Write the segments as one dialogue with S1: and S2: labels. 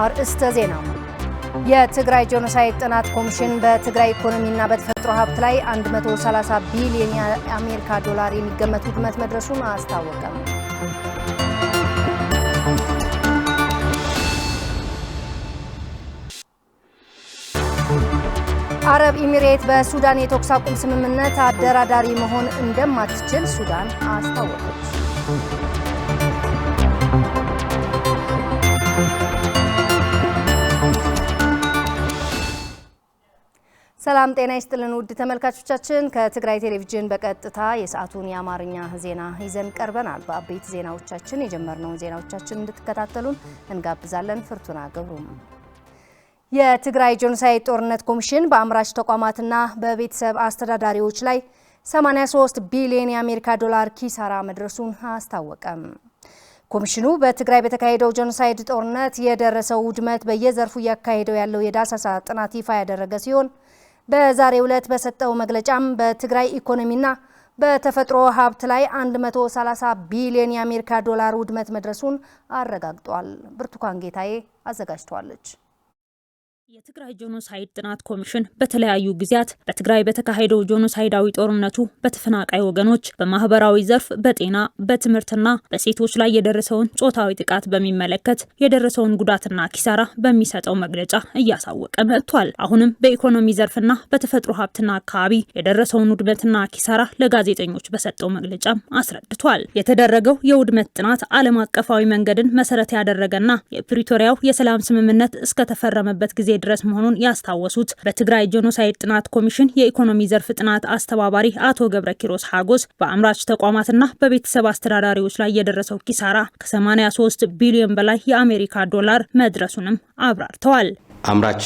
S1: አርእስተ ዜና የትግራይ ጄኖሳይድ ጥናት ኮሚሽን በትግራይ ኢኮኖሚና በተፈጥሮ ሀብት ላይ 130 ቢሊዮን የአሜሪካ ዶላር የሚገመት ውድመት መድረሱን አስታወቀ። አረብ ኤሚሬት በሱዳን የተኩስ አቁም ስምምነት አደራዳሪ መሆን እንደማትችል ሱዳን አስታወቀች። ሰላም ጤና ይስጥልን ውድ ተመልካቾቻችን፣ ከትግራይ ቴሌቪዥን በቀጥታ የሰዓቱን የአማርኛ ዜና ይዘን ቀርበናል። በአበይት ዜናዎቻችን የጀመርነውን ዜናዎቻችን እንድትከታተሉን እንጋብዛለን። ፍርቱና ገብሩም የትግራይ ጄኖሳይድ ጦርነት ኮሚሽን በአምራች ተቋማትና በቤተሰብ አስተዳዳሪዎች ላይ 83 ቢሊዮን የአሜሪካ ዶላር ኪሳራ መድረሱን አስታወቀም። ኮሚሽኑ በትግራይ በተካሄደው ጄኖሳይድ ጦርነት የደረሰው ውድመት በየዘርፉ ያካሄደው ያለው የዳሰሳ ጥናት ይፋ ያደረገ ሲሆን በዛሬው ዕለት በሰጠው መግለጫም በትግራይ ኢኮኖሚና በተፈጥሮ ሀብት ላይ 130 ቢሊዮን የአሜሪካ ዶላር ውድመት መድረሱን አረጋግጧል። ብርቱካን ጌታዬ አዘጋጅቷለች።
S2: የትግራይ ጄኖሳይድ ጥናት ኮሚሽን በተለያዩ ጊዜያት በትግራይ በተካሄደው ጄኖሳይዳዊ ጦርነቱ በተፈናቃይ ወገኖች በማህበራዊ ዘርፍ፣ በጤና፣ በትምህርትና በሴቶች ላይ የደረሰውን ጾታዊ ጥቃት በሚመለከት የደረሰውን ጉዳትና ኪሳራ በሚሰጠው መግለጫ እያሳወቀ መጥቷል። አሁንም በኢኮኖሚ ዘርፍና በተፈጥሮ ሀብትና አካባቢ የደረሰውን ውድመትና ኪሳራ ለጋዜጠኞች በሰጠው መግለጫም አስረድቷል። የተደረገው የውድመት ጥናት ዓለም አቀፋዊ መንገድን መሰረት ያደረገና የፕሪቶሪያው የሰላም ስምምነት እስከተፈረመበት ጊዜ ድረስ መሆኑን ያስታወሱት በትግራይ ጄኖሳይድ ጥናት ኮሚሽን የኢኮኖሚ ዘርፍ ጥናት አስተባባሪ አቶ ገብረኪሮስ ሀጎስ በአምራች ተቋማትና በቤተሰብ አስተዳዳሪዎች ላይ የደረሰው ኪሳራ ከ83 ቢሊዮን በላይ የአሜሪካ ዶላር መድረሱንም አብራርተዋል።
S3: አምራች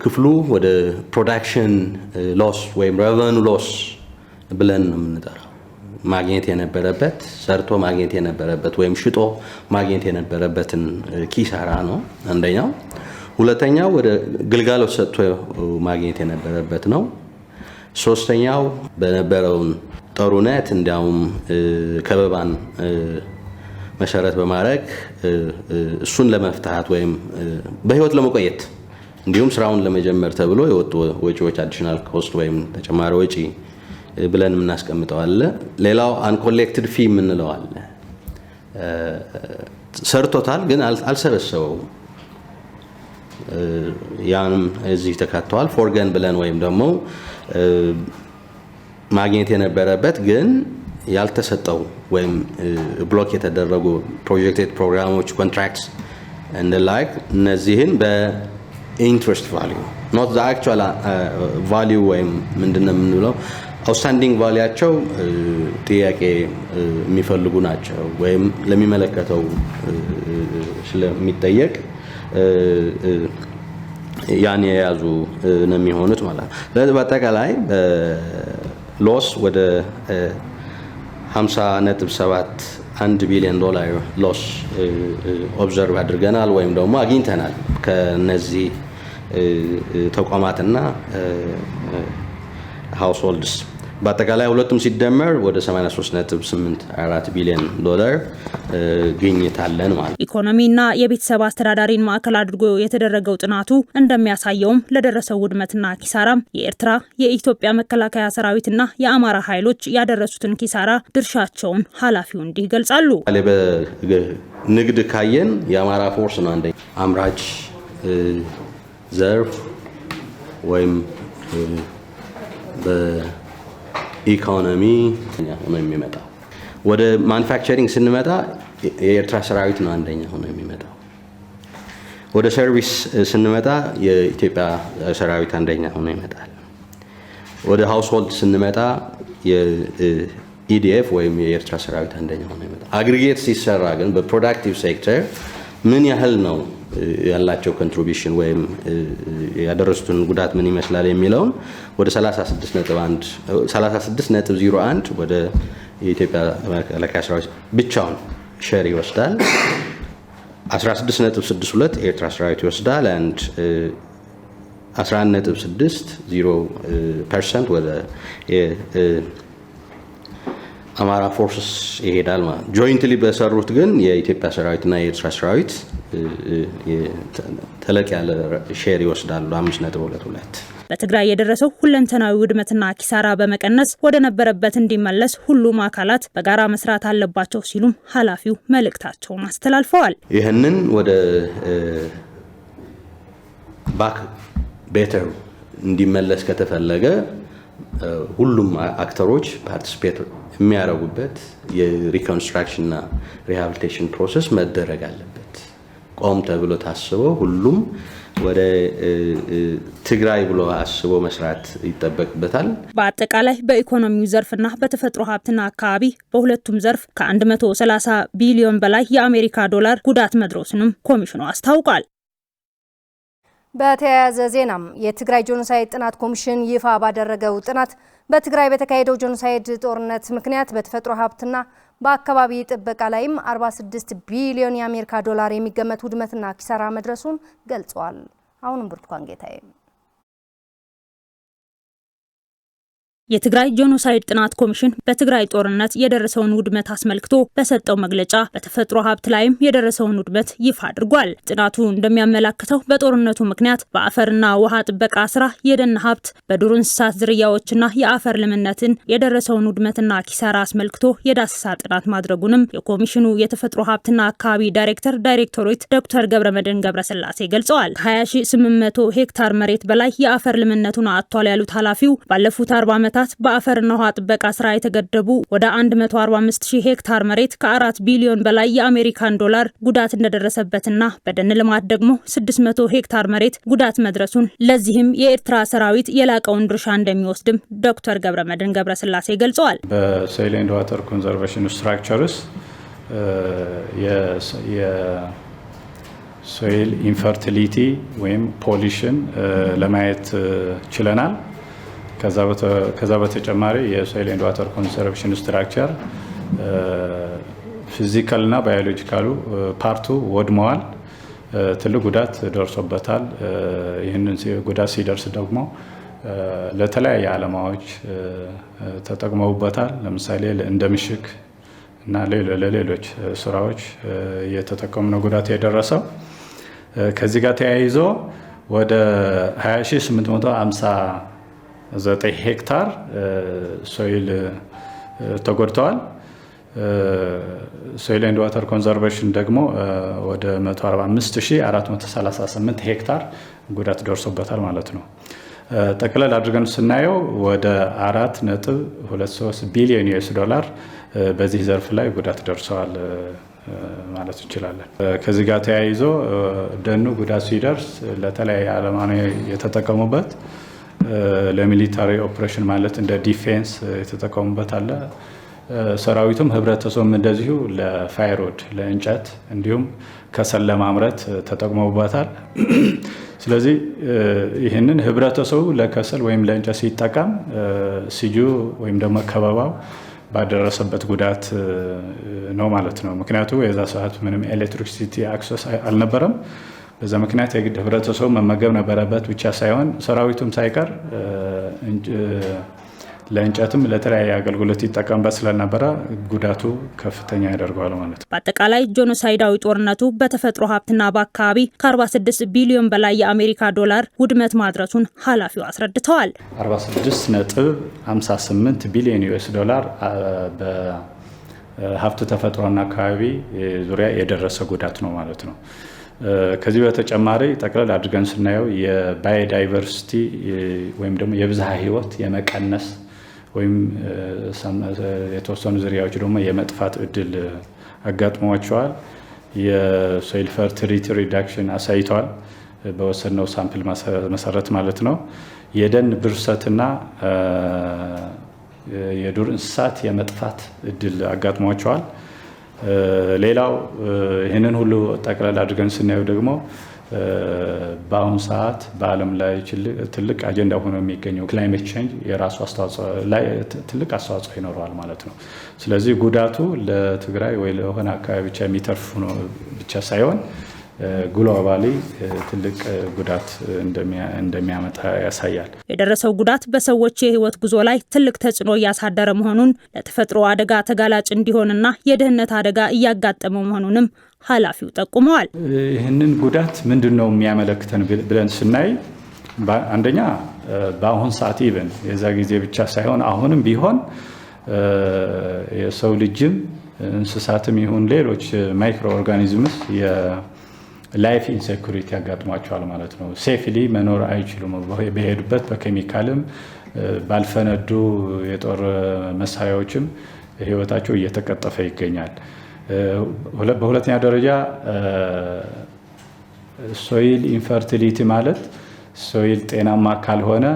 S3: ክፍሉ ወደ ፕሮዳክሽን ሎስ ወይም ሬቨኑ ሎስ ብለን ነው የምንጠራው። ማግኘት የነበረበት ሰርቶ ማግኘት የነበረበት ወይም ሽጦ ማግኘት የነበረበትን ኪሳራ ነው አንደኛው። ሁለተኛው ወደ ግልጋሎት ሰጥቶ ማግኘት የነበረበት ነው። ሶስተኛው በነበረውን ጦርነት እንዲያውም ከበባን መሰረት በማድረግ እሱን ለመፍታት ወይም በህይወት ለመቆየት እንዲሁም ስራውን ለመጀመር ተብሎ የወጡ ወጪዎች አዲሽናል ኮስት ወይም ተጨማሪ ወጪ ብለን የምናስቀምጠው አለ። ሌላው አንኮሌክትድ ፊ የምንለው አለ። ሰርቶታል ግን አልሰበሰበውም። ያንም እዚህ ተካተዋል። ፎርገን ብለን ወይም ደግሞ ማግኘት የነበረበት ግን ያልተሰጠው ወይም ብሎክ የተደረጉ ፕሮጀክት ፕሮግራሞች ኮንትራክትስ and the like እነዚህን በኢንትረስት ቫልዩ not the actual value ወይም ምንድነው የምንለው አውትስታንዲንግ ቫልያቸው ጥያቄ የሚፈልጉ ናቸው ወይም ለሚመለከተው ስለሚጠየቅ ያን የያዙ ነው የሚሆኑት ማለት ነው። ስለዚህ በአጠቃላይ ሎስ ወደ 50.71 ቢሊዮን ዶላር ሎስ ኦብዘርቭ አድርገናል ወይም ደግሞ አግኝተናል ከነዚህ ተቋማትና ሃውስሆልድስ። በአጠቃላይ ሁለቱም ሲደመር ወደ 83.84 ቢሊዮን ዶላር ግኝት አለን ማለት።
S2: ኢኮኖሚና የቤተሰብ አስተዳዳሪን ማዕከል አድርጎ የተደረገው ጥናቱ እንደሚያሳየውም ለደረሰው ውድመትና ኪሳራም የኤርትራ፣ የኢትዮጵያ መከላከያ ሰራዊትና የአማራ ኃይሎች ያደረሱትን ኪሳራ ድርሻቸውን ኃላፊው እንዲህ ይገልጻሉ።
S3: ንግድ ካየን የአማራ ፎርስ ነው አንደኛ አምራች ዘርፍ ወይም ኢኮኖሚ ነው የሚመጣው። ወደ ማኑፋክቸሪንግ ስንመጣ የኤርትራ ሰራዊት ነው አንደኛ ሆኖ የሚመጣው። ወደ ሰርቪስ ስንመጣ የኢትዮጵያ ሰራዊት አንደኛ ሆኖ ይመጣል። ወደ ሃውስሆልድ ስንመጣ የኢዲኤፍ ወይም የኤርትራ ሰራዊት አንደኛ ሆኖ ይመጣል። አግሪጌት ሲሰራ ግን በፕሮዳክቲቭ ሴክተር ምን ያህል ነው ያላቸው ኮንትሪቢዩሽን ወይም ያደረሱትን ጉዳት ምን ይመስላል የሚለውን ወደ 36.01 ወደ የኢትዮጵያ መከላከያ ሰራዊት ብቻውን ሼር ይወስዳል። 16.62 ኤርትራ ሰራዊት ይወስዳል and 11.60% ወደ አማራ ፎርስስ ይሄዳል ማለት ነው። ጆይንትሊ በሰሩት ግን የኢትዮጵያ ሰራዊትና የኤርትራ ሰራዊት ተለቅ ያለ ሼር ይወስዳሉ 5.22።
S2: በትግራይ የደረሰው ሁለንተናዊ ውድመትና ኪሳራ በመቀነስ ወደ ነበረበት እንዲመለስ ሁሉም አካላት በጋራ መስራት አለባቸው ሲሉም ኃላፊው መልእክታቸውን አስተላልፈዋል።
S3: ይህንን ወደ ባክ ቤተር እንዲመለስ ከተፈለገ ሁሉም አክተሮች ፓርቲሲፔት የሚያደርጉበት የሪኮንስትራክሽንና ሪሃቢሊቴሽን ፕሮሰስ መደረግ አለበት። ቆም ተብሎ ታስቦ ሁሉም ወደ ትግራይ ብሎ አስቦ መስራት ይጠበቅበታል።
S2: በአጠቃላይ በኢኮኖሚው ዘርፍና በተፈጥሮ ሀብትና አካባቢ በሁለቱም ዘርፍ ከ130 ቢሊዮን በላይ የአሜሪካ ዶላር ጉዳት መድረሱንም ኮሚሽኑ አስታውቋል።
S1: በተያያዘ ዜናም የትግራይ ጄኖሳይድ ጥናት ኮሚሽን ይፋ ባደረገው ጥናት በትግራይ በተካሄደው ጄኖሳይድ ጦርነት ምክንያት በተፈጥሮ ሀብትና በአካባቢ ጥበቃ ላይም 46 ቢሊዮን የአሜሪካ ዶላር የሚገመት ውድመትና ኪሳራ መድረሱን ገልጿል። አሁንም ብርቱካን ጌታዬ
S2: የትግራይ ጄኖሳይድ ጥናት ኮሚሽን በትግራይ ጦርነት የደረሰውን ውድመት አስመልክቶ በሰጠው መግለጫ በተፈጥሮ ሀብት ላይም የደረሰውን ውድመት ይፋ አድርጓል። ጥናቱ እንደሚያመላክተው በጦርነቱ ምክንያት በአፈርና ውሃ ጥበቃ ስራ፣ የደን ሀብት፣ በዱር እንስሳት ዝርያዎችና የአፈር ለምነትን የደረሰውን ውድመትና ኪሳራ አስመልክቶ የዳሰሳ ጥናት ማድረጉንም የኮሚሽኑ የተፈጥሮ ሀብትና አካባቢ ዳይሬክቶሬት ዶክተር ገብረመድህን ገብረስላሴ ገልጸዋል። 20800 ሄክታር መሬት በላይ የአፈር ለምነቱን አጥቷል ያሉት ኃላፊው ባለፉት 40 ዓመታት በአፈርና ውሃ ጥበቃ ስራ የተገደቡ ወደ 145000 ሄክታር መሬት ከ4 ቢሊዮን በላይ የአሜሪካን ዶላር ጉዳት እንደደረሰበትና በደን ልማት ደግሞ 600 ሄክታር መሬት ጉዳት መድረሱን ለዚህም የኤርትራ ሰራዊት የላቀውን ድርሻ እንደሚወስድም ዶክተር ገብረመድህን ገብረስላሴ ገልጸዋል።
S4: በሶይል ኤንድ ዋተር ኮንዘርቬሽን ስትራክቸርስ የሶይል ኢንፈርቲሊቲ ወይም ፖሊሽን ለማየት ችለናል። ከዛ በተጨማሪ የሶይል ኤንድ ዋተር ኮንዘርቬሽን ስትራክቸር ፊዚካልና ባዮሎጂካሉ ፓርቱ ወድመዋል። ትልቅ ጉዳት ደርሶበታል። ይህንን ጉዳት ሲደርስ ደግሞ ለተለያየ ዓላማዎች ተጠቅመውበታል። ለምሳሌ እንደ ምሽግ እና ለሌሎች ስራዎች የተጠቀሙነው ጉዳት የደረሰው። ከዚህ ጋር ተያይዞ ወደ 20859 ሄክታር ሶይል ተጎድተዋል። ሶይል ኤንድ ዋተር ኮንዘርቬሽን ደግሞ ወደ 145438 ሄክታር ጉዳት ደርሶበታል ማለት ነው። ጠቅለል አድርገን ስናየው ወደ 4.23 ቢሊዮን ዩኤስ ዶላር በዚህ ዘርፍ ላይ ጉዳት ደርሰዋል ማለት እንችላለን። ከዚህ ጋር ተያይዞ ደኑ ጉዳት ሲደርስ ለተለያየ ዓላማ የተጠቀሙበት ለሚሊታሪ ኦፕሬሽን ማለት እንደ ዲፌንስ የተጠቀሙበት አለ። ሰራዊቱም ህብረተሰቡም እንደዚሁ ለፋይሮድ ለእንጨት እንዲሁም ከሰል ለማምረት ተጠቅመውበታል። ስለዚህ ይህንን ህብረተሰቡ ለከሰል ወይም ለእንጨት ሲጠቀም ሲጁ ወይም ደግሞ ከበባው ባደረሰበት ጉዳት ነው ማለት ነው። ምክንያቱም የዛ ሰዓት ምንም ኤሌክትሪሲቲ አክሰስ አልነበረም። በዛ ምክንያት የግድ ህብረተሰቡ መመገብ ነበረበት ብቻ ሳይሆን ሰራዊቱም ሳይቀር ለእንጨትም ለተለያየ አገልግሎት ይጠቀምበት ስለነበረ ጉዳቱ ከፍተኛ ያደርገዋል ማለት ነው።
S2: በአጠቃላይ ጄኖሳይዳዊ ጦርነቱ በተፈጥሮ ሀብትና በአካባቢ ከ46 ቢሊዮን በላይ የአሜሪካ ዶላር ውድመት ማድረሱን ኃላፊው አስረድተዋል።
S4: 46.58 ቢሊዮን ዩኤስ ዶላር በሀብት ተፈጥሮና አካባቢ ዙሪያ የደረሰ ጉዳት ነው ማለት ነው። ከዚህ በተጨማሪ ጠቅለል አድርገን ስናየው የባዮዳይቨርሲቲ ወይም ደግሞ የብዝሃ ህይወት የመቀነስ ወይም የተወሰኑ ዝርያዎች ደግሞ የመጥፋት እድል አጋጥሟቸዋል። የሶይል ፈርቲሊቲ ሪዳክሽን አሳይተዋል በወሰድነው ሳምፕል መሰረት ማለት ነው። የደን ብርሰትና የዱር እንስሳት የመጥፋት እድል አጋጥሟቸዋል። ሌላው ይህንን ሁሉ ጠቅላላ አድርገን ስናየው ደግሞ በአሁኑ ሰዓት በዓለም ላይ ትልቅ አጀንዳ ሆኖ የሚገኘው ክላይሜት ቼንጅ የራሱ አስተዋጽኦ ላይ ትልቅ አስተዋጽኦ ይኖረዋል ማለት ነው። ስለዚህ ጉዳቱ ለትግራይ ወይ ለሆነ አካባቢ ብቻ የሚተርፍ ነው ብቻ ሳይሆን ግሎባሊ ትልቅ ጉዳት እንደሚያመጣ ያሳያል።
S2: የደረሰው ጉዳት በሰዎች የህይወት ጉዞ ላይ ትልቅ ተጽዕኖ ያሳደረ መሆኑን ለተፈጥሮ አደጋ ተጋላጭ እንዲሆንና የደህንነት አደጋ እያጋጠመው መሆኑንም ኃላፊው ጠቁመዋል።
S4: ይህንን ጉዳት ምንድነው የሚያመለክተን ብለን ስናይ አንደኛ በአሁን ሰዓት ኢቨን የዛ ጊዜ ብቻ ሳይሆን አሁንም ቢሆን የሰው ልጅም እንስሳትም ይሁን ሌሎች ማይክሮ ኦርጋኒዝምስ የላይፍ ኢንሴኩሪቲ ያጋጥሟቸዋል ማለት ነው። ሴፍሊ መኖር አይችሉም። በሄዱበት በኬሚካልም ባልፈነዱ የጦር መሳሪያዎችም ህይወታቸው እየተቀጠፈ ይገኛል። በሁለተኛ ደረጃ ሶይል ኢንፈርቲሊቲ ማለት ሶይል ጤናማ ካልሆነ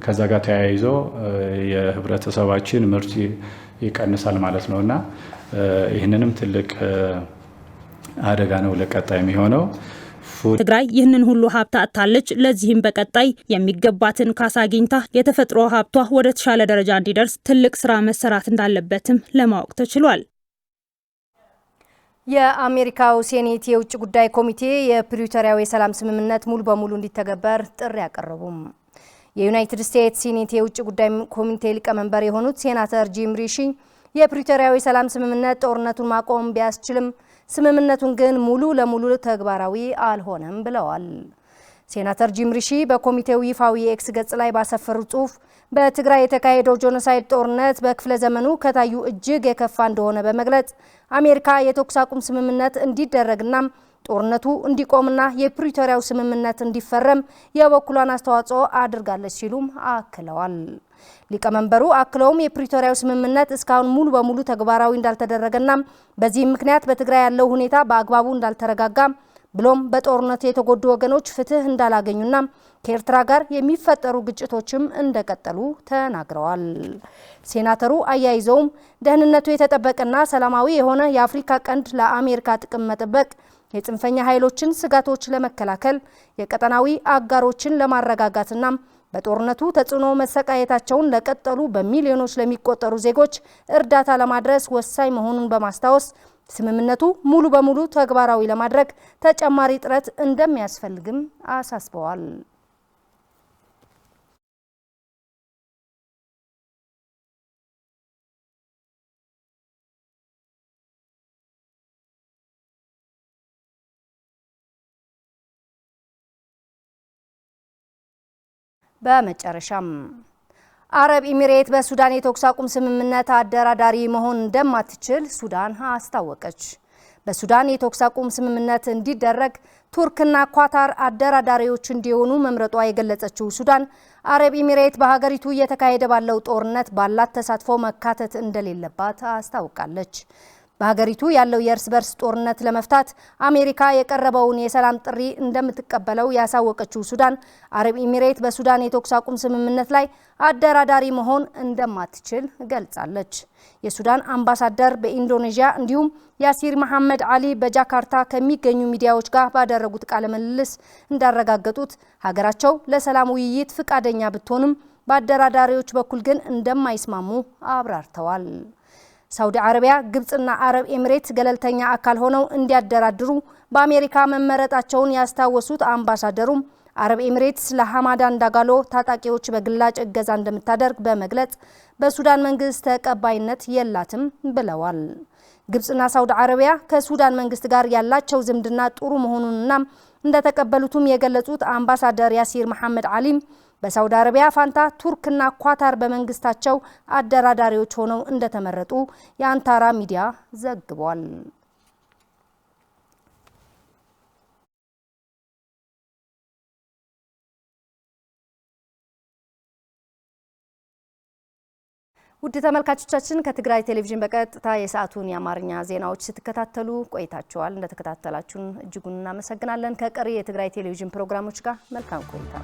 S4: ከዛ ጋር ተያይዞ የህብረተሰባችን ምርት ይቀንሳል ማለት ነውና ይህንንም ትልቅ አደጋ ነው ለቀጣይ የሚሆነው።
S2: ትግራይ ይህንን ሁሉ ሀብት አጣለች። ለዚህም በቀጣይ የሚገባትን ካሳ አግኝታ የተፈጥሮ ሀብቷ ወደ ተሻለ ደረጃ እንዲደርስ ትልቅ ስራ መሰራት እንዳለበትም ለማወቅ ተችሏል።
S1: የአሜሪካው ሴኔት የውጭ ጉዳይ ኮሚቴ የፕሪቶሪያው የሰላም ስምምነት ሙሉ በሙሉ እንዲተገበር ጥሪ ያቀረቡም። የዩናይትድ ስቴትስ ሴኔት የውጭ ጉዳይ ኮሚቴ ሊቀመንበር የሆኑት ሴናተር ጂም ሪሺ የፕሪቶሪያው የሰላም ስምምነት ጦርነቱን ማቆም ቢያስችልም ስምምነቱን ግን ሙሉ ለሙሉ ተግባራዊ አልሆነም ብለዋል። ሴናተር ጂም ሪሺ በኮሚቴው ይፋዊ ኤክስ ገጽ ላይ ባሰፈሩት ጽሑፍ በትግራይ የተካሄደው ጄኖሳይድ ጦርነት በክፍለ ዘመኑ ከታዩ እጅግ የከፋ እንደሆነ በመግለጽ አሜሪካ የተኩስ አቁም ስምምነት እንዲደረግና ጦርነቱ እንዲቆምና የፕሪቶሪያው ስምምነት እንዲፈረም የበኩሏን አስተዋጽኦ አድርጋለች ሲሉም አክለዋል። ሊቀመንበሩ አክለውም የፕሪቶሪያው ስምምነት እስካሁን ሙሉ በሙሉ ተግባራዊ እንዳልተደረገና በዚህም ምክንያት በትግራይ ያለው ሁኔታ በአግባቡ እንዳልተረጋጋ ብሎም በጦርነቱ የተጎዱ ወገኖች ፍትህ እንዳላገኙና ከኤርትራ ጋር የሚፈጠሩ ግጭቶችም እንደቀጠሉ ተናግረዋል። ሴናተሩ አያይዘውም ደህንነቱ የተጠበቀና ሰላማዊ የሆነ የአፍሪካ ቀንድ ለአሜሪካ ጥቅም መጠበቅ፣ የጽንፈኛ ኃይሎችን ስጋቶች ለመከላከል፣ የቀጠናዊ አጋሮችን ለማረጋጋትና በጦርነቱ ተጽዕኖ መሰቃየታቸውን ለቀጠሉ በሚሊዮኖች ለሚቆጠሩ ዜጎች እርዳታ ለማድረስ ወሳኝ መሆኑን በማስታወስ ስምምነቱ ሙሉ በሙሉ ተግባራዊ ለማድረግ ተጨማሪ ጥረት እንደሚያስፈልግም አሳስበዋል። በመጨረሻም አረብ ኤሚሬት በሱዳን የተኩስ አቁም ስምምነት አደራዳሪ መሆን እንደማትችል ሱዳን አስታወቀች። በሱዳን የተኩስ አቁም ስምምነት እንዲደረግ ቱርክና ኳታር አደራዳሪዎች እንዲሆኑ መምረጧ የገለጸችው ሱዳን አረብ ኤሚሬት በሀገሪቱ እየተካሄደ ባለው ጦርነት ባላት ተሳትፎ መካተት እንደሌለባት አስታውቃለች። በሀገሪቱ ያለው የእርስ በርስ ጦርነት ለመፍታት አሜሪካ የቀረበውን የሰላም ጥሪ እንደምትቀበለው ያሳወቀችው ሱዳን አረብ ኤሚሬት በሱዳን የተኩስ አቁም ስምምነት ላይ አደራዳሪ መሆን እንደማትችል ገልጻለች። የሱዳን አምባሳደር በኢንዶኔዥያ እንዲሁም ያሲር መሐመድ አሊ በጃካርታ ከሚገኙ ሚዲያዎች ጋር ባደረጉት ቃለ ምልልስ እንዳረጋገጡት ሀገራቸው ለሰላም ውይይት ፍቃደኛ ብትሆንም በአደራዳሪዎች በኩል ግን እንደማይስማሙ አብራርተዋል። ሳውዲ አረቢያ፣ ግብጽና አረብ ኤሚሬት ገለልተኛ አካል ሆነው እንዲያደራድሩ በአሜሪካ መመረጣቸውን ያስታወሱት አምባሳደሩም አረብ ኤሚሬትስ ለሐማዳን ዳጋሎ ታጣቂዎች በግላጭ እገዛ እንደምታደርግ በመግለጽ በሱዳን መንግስት ተቀባይነት የላትም ብለዋል። ግብጽና ሳውዲ አረቢያ ከሱዳን መንግስት ጋር ያላቸው ዝምድና ጥሩ መሆኑንና እንደተቀበሉትም የገለጹት አምባሳደር ያሲር መሐመድ አሊም በሳውዲ አረቢያ ፋንታ ቱርክና ኳታር በመንግስታቸው አደራዳሪዎች ሆነው እንደተመረጡ የአንታራ ሚዲያ ዘግቧል። ውድ ተመልካቾቻችን ከትግራይ ቴሌቪዥን በቀጥታ የሰዓቱን የአማርኛ ዜናዎች ስትከታተሉ ቆይታችኋል። እንደተከታተላችሁን እጅጉን እናመሰግናለን። ከቀሪ የትግራይ ቴሌቪዥን ፕሮግራሞች ጋር መልካም ቆይታ።